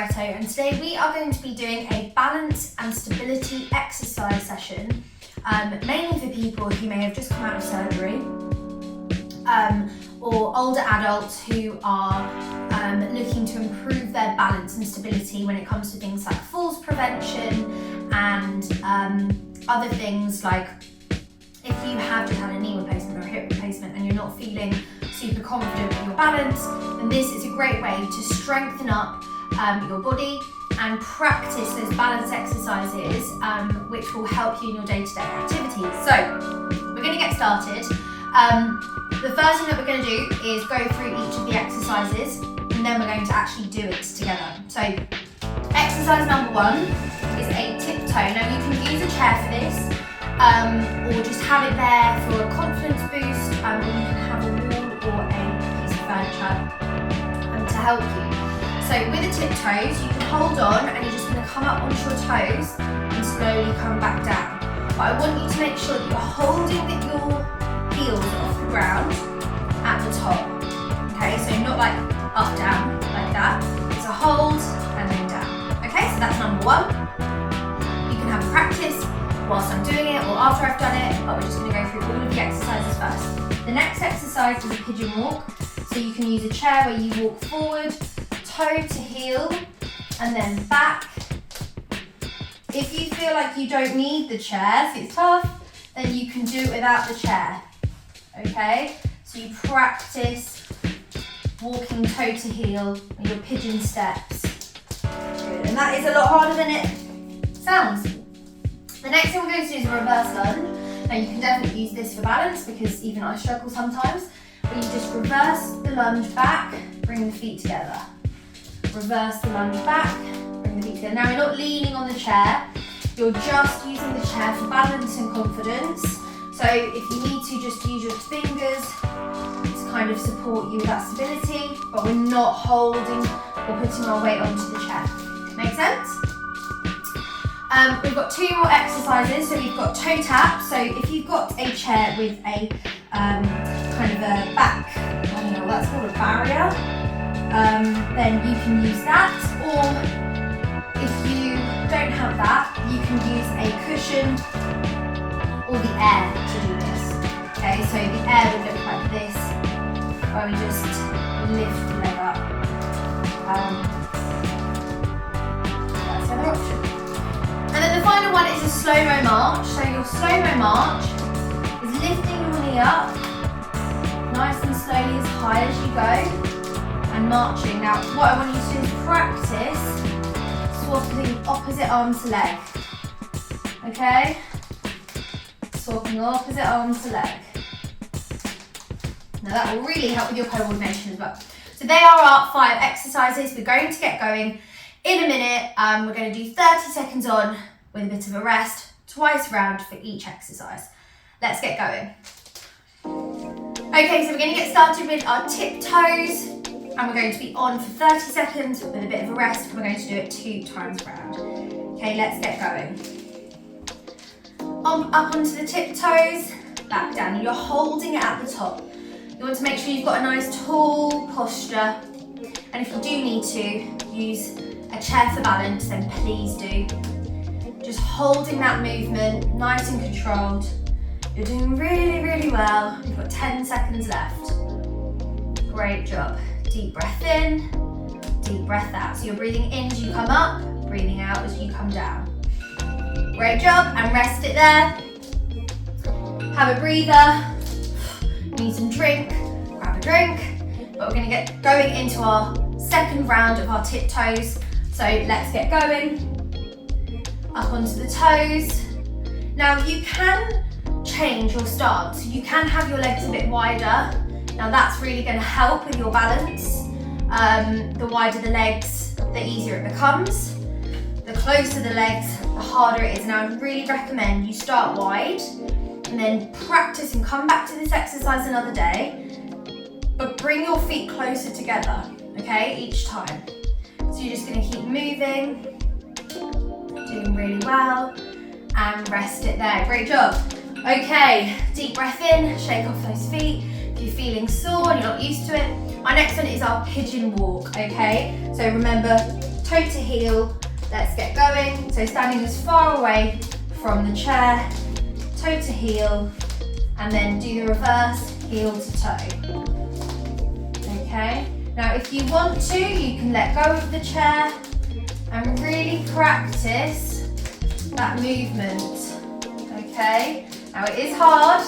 Barreto, and today we are going to be doing a balance and stability exercise session, mainly for people who may have just come out of surgery, or older adults who are looking to improve their balance and stability when it comes to things like falls prevention and other things like if you have just had a knee replacement or a hip replacement and you're not feeling super confident with your balance, then this is a great way to strengthen up your body and practice those balance exercises, which will help you in your day-to-day activities. So we're going to get started. The first thing that we're going to do is go through each of the exercises, and then we're going to actually do it together. So exercise number 1 is a tiptoe. Now you can use a chair for this, or just have it there for a confidence boost, or you can have a wall or a piece of furniture to help you. So with the tiptoes, you can hold on and you're just going to come up onto your toes and slowly come back down. But I want you to make sure that you're holding your heels off the ground at the top. Okay, so not like up, down, like that. It's a hold and then down. Okay, so that's number 1. You can have a practice whilst I'm doing it or after I've done it, but we're just going to go through all of the exercises first. The next exercise is a pigeon walk. So you can use a chair where you walk forward, toe to heel, and then back. If you feel like you don't need the chair, if it's tough, then you can do it without the chair. Okay, so you practice walking toe to heel and your pigeon steps. Good, and that is a lot harder than it sounds. The next thing we're going to do is a reverse lunge. Now you can definitely use this for balance because even I struggle sometimes. But you just reverse the lunge back, bring the feet together. Reverse the lunge back, bring the feet together. Now you're not leaning on the chair, you're just using the chair for balance and confidence. So if you need to, just use your fingers to kind of support you with that stability, but we're not holding or putting our weight onto the chair. Make sense? We've got 2 more exercises. So we've got toe tap. So if you've got a chair with a kind of a back, I don't know what that's called, a barrier, then you can use that. Or if you don't have that, you can use a cushion or the air to do this. Okay, so the air would look like this, where we just lift the leg up. That's the other option. And then the final one is a slow-mo march. So your slow-mo march is lifting your knee up, nice and slowly as high as you go, and marching. Now what I want you to do is practice swapping opposite arm to leg. Okay? Swapping opposite arm to leg. Now that will really help with your coordination as well. So they are our 5 exercises. We're going to get going in a minute. We're going to do 30 seconds on with a bit of a rest, twice round for each exercise. Let's get going. Okay, so we're going to get started with our tiptoes, and we're going to be on for 30 seconds with a bit of a rest, and we're going to do it 2 times round. Okay, let's get going. Up onto the tiptoes, back down, and you're holding it at the top. You want to make sure you've got a nice tall posture, and if you do need to use a chair for balance, then please do. Just holding that movement, nice and controlled. You're doing really, really well. You've got 10 seconds left. Great job. Deep breath in, deep breath out. So you're breathing in as you come up, breathing out as you come down. Great job, and rest it there. Have a breather. Need some drink, grab a drink. But we're going to get going into our second round of our tiptoes. So let's get going. Up onto the toes. Now you can change your stance. You can have your legs a bit wider. Now that's really going to help with your balance. The wider the legs, the easier it becomes. The closer the legs, the harder it is. Now I really recommend you start wide and then practice and come back to this exercise another day, but bring your feet closer together, okay, each time. So you're just going to keep moving, doing really well, and rest it there. Great job. Okay, deep breath in, shake off those feet. If you're feeling sore and you're not used to it, our next one is our pigeon walk, okay? So remember, toe to heel. Let's get going. So standing as far away from the chair, toe to heel, and then do the reverse heel to toe. Okay, now if you want to, you can let go of the chair and really practice that movement. Okay, now it is hard,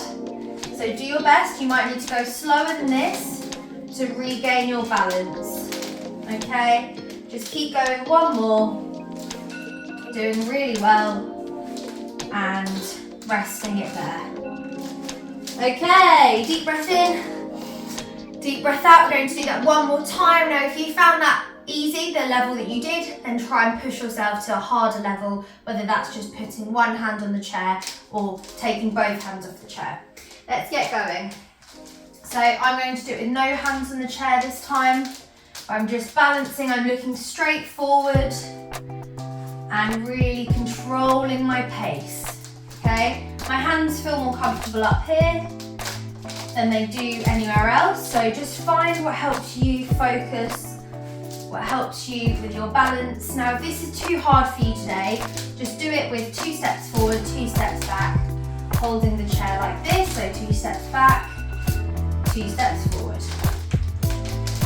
so do your best. You might need to go slower than this to regain your balance. Okay, just keep going, one more. Doing really well and resting it there. Okay, deep breath in, deep breath out. We're going to do that one more time. Now if you found that easy, the level that you did, then try and push yourself to a harder level, whether that's just putting one hand on the chair or taking both hands off the chair. Let's get going. So I'm going to do it with no hands on the chair this time. I'm just balancing, I'm looking straight forward and really controlling my pace, okay? My hands feel more comfortable up here than they do anywhere else, so just find what helps you focus, what helps you with your balance. Now, if this is too hard for you today, just do it with 2 steps forward, 2 steps back, holding the chair like this, so 2 steps back, 2 steps forward.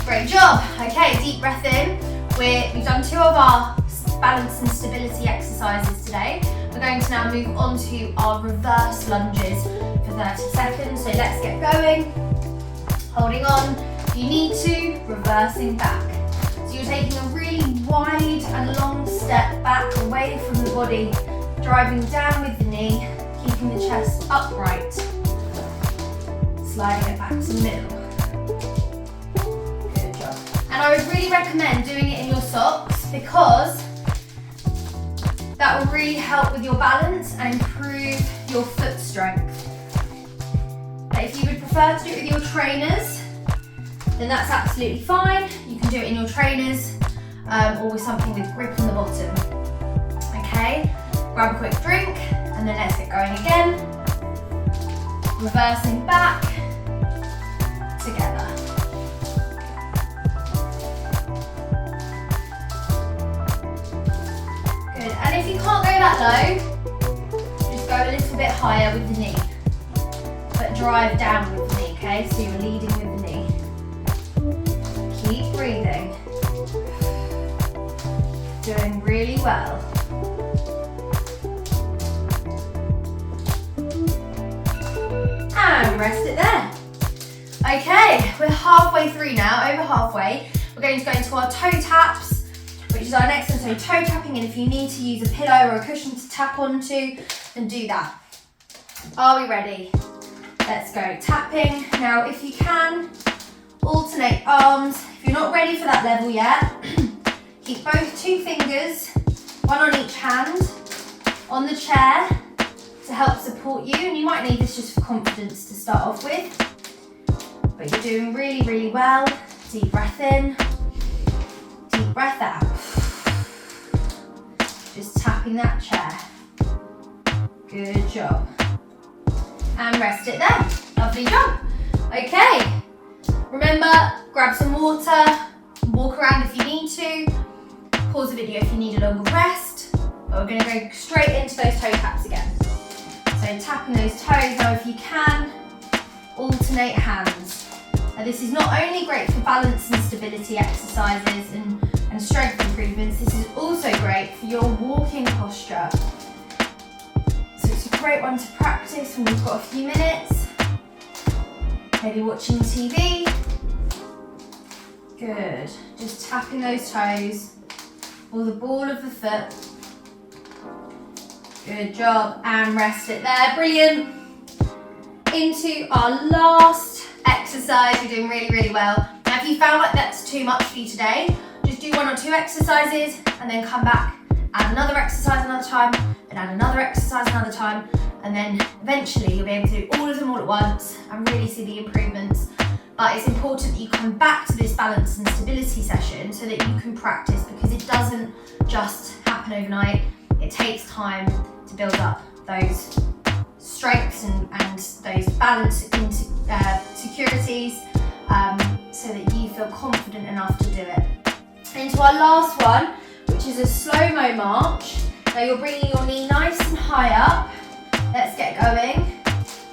Great job. Okay, deep breath in. We've done 2 of our balance and stability exercises today. We're going to now move on to our reverse lunges for 30 seconds. So let's get going. Holding on. If you need to, reversing back. So you're taking a really wide and long step back away from the body, driving down with the knee, keeping the chest upright, sliding it back to the middle. Good job. And I would really recommend doing it in your socks because that will really help with your balance and improve your foot strength. But if you would prefer to do it with your trainers, then that's absolutely fine. You can do it in your trainers or with something with grip on the bottom. Okay, grab a quick drink and then let's get going again. Reversing back, together. Good, and if you can't go that low, just go a little bit higher with the knee. But drive down with the knee, okay? So you're leading with the knee. Keep breathing. Doing really well. And rest it there. Okay, we're halfway through now, over halfway. We're going to go into our toe taps, which is our next one. So toe tapping, and if you need to use a pillow or a cushion to tap onto, then do that. Are we ready? Let's go. Tapping. Now, if you can, alternate arms. If you're not ready for that level yet, keep both 2 fingers, one on each hand, on the chair to help support you. And you might need this just for confidence to start off with. But you're doing really, really well. Deep breath in, deep breath out. Just tapping that chair. Good job. And rest it there. Lovely job. Okay. Remember, grab some water, walk around if you need to, pause the video if you need a longer rest, but we're going to go straight into those toe taps again. So tapping those toes. Now if you can, alternate hands. Now this is not only great for balance and stability exercises and strength improvements, this is also great for your walking posture. So it's a great one to practice when we've got a few minutes. Maybe watching TV. Good. Just tapping those toes or the ball of the foot. Good job. And rest it there. Brilliant. Into our last exercise. You're doing really, really well. Now, if you found like that's too much for you today, just do 1 or 2 exercises and then come back, add another exercise another time, and add another exercise another time, and then eventually you'll be able to do all of them all at once and really see the improvements. But it's important that you come back to this balance and stability session so that you can practice, because it doesn't just happen overnight. It takes time to build up those strengths and those balance securities so that you feel confident enough to do it. Into our last one, which is a slow-mo march. Now you're bringing your knee nice and high up. Let's get going.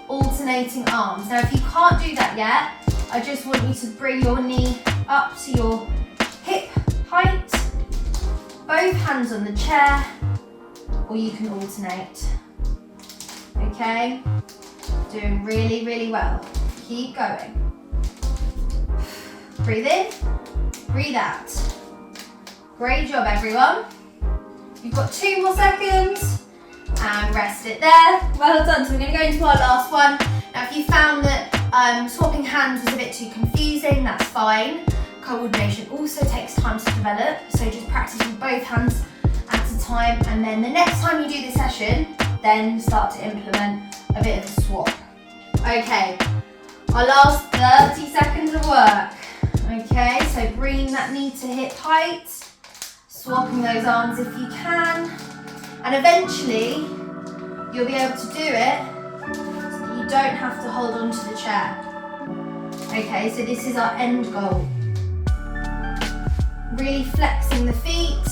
Alternating arms. Now if you can't do that yet, I just want you to bring your knee up to your hip height, both hands on the chair, or you can alternate. Okay, doing really, really well. Keep going. Breathe in, breathe out. Great job, everyone. You've got 2 more seconds. And rest it there. Well done. So we're going to go into our last one. Now if you found that swapping hands was a bit too confusing, that's fine. Coordination also takes time to develop, so just practice with both hands at a time, and then the next time you do the session, then start to implement a bit of a swap. Okay, our last 30 seconds of work. Okay, so bringing that knee to hip height, swapping those arms if you can. And eventually, you'll be able to do it so that you don't have to hold on to the chair. Okay, so this is our end goal. Really flexing the feet,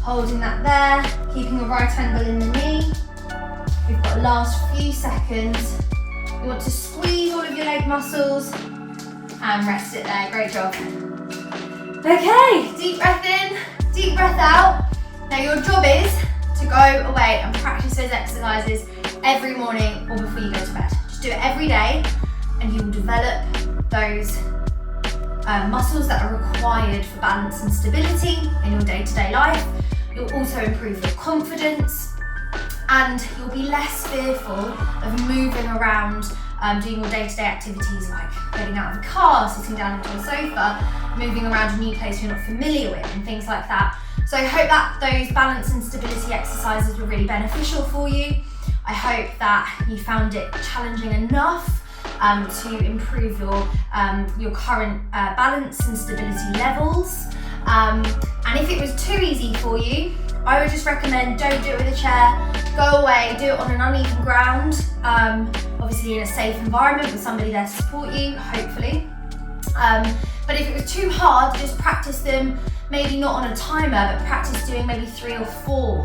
holding that there, keeping a right angle in the knee. We've got the last few seconds. You want to squeeze all of your leg muscles and rest it there. Great job. Okay, deep breath in, deep breath out. Now your job is to go away and practice those exercises every morning or before you go to bed. Just do it every day and you will develop those muscles that are required for balance and stability in your day-to-day life. You'll also improve your confidence and you'll be less fearful of moving around, doing your day-to-day activities like getting out of the car, sitting down into a sofa, moving around a new place you're not familiar with and things like that. So I hope that those balance and stability exercises were really beneficial for you. I hope that you found it challenging enough to improve your current balance and stability levels. And if it was too easy for you, I would just recommend don't do it with a chair. Go away, do it on an uneven ground, obviously in a safe environment with somebody there to support you, hopefully. But if it was too hard, just practice them, maybe not on a timer, but practice doing maybe 3 or 4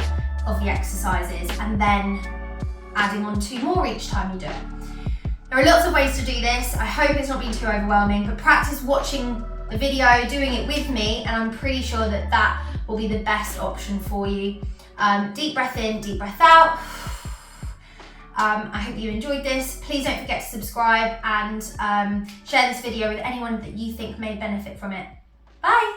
of the exercises and then adding on 2 more each time you do it. There are lots of ways to do this. I hope it's not been too overwhelming, but practice watching the video, doing it with me, and I'm pretty sure that that will be the best option for you. Deep breath in, deep breath out. I hope you enjoyed this. Please don't forget to subscribe and share this video with anyone that you think may benefit from it. Bye.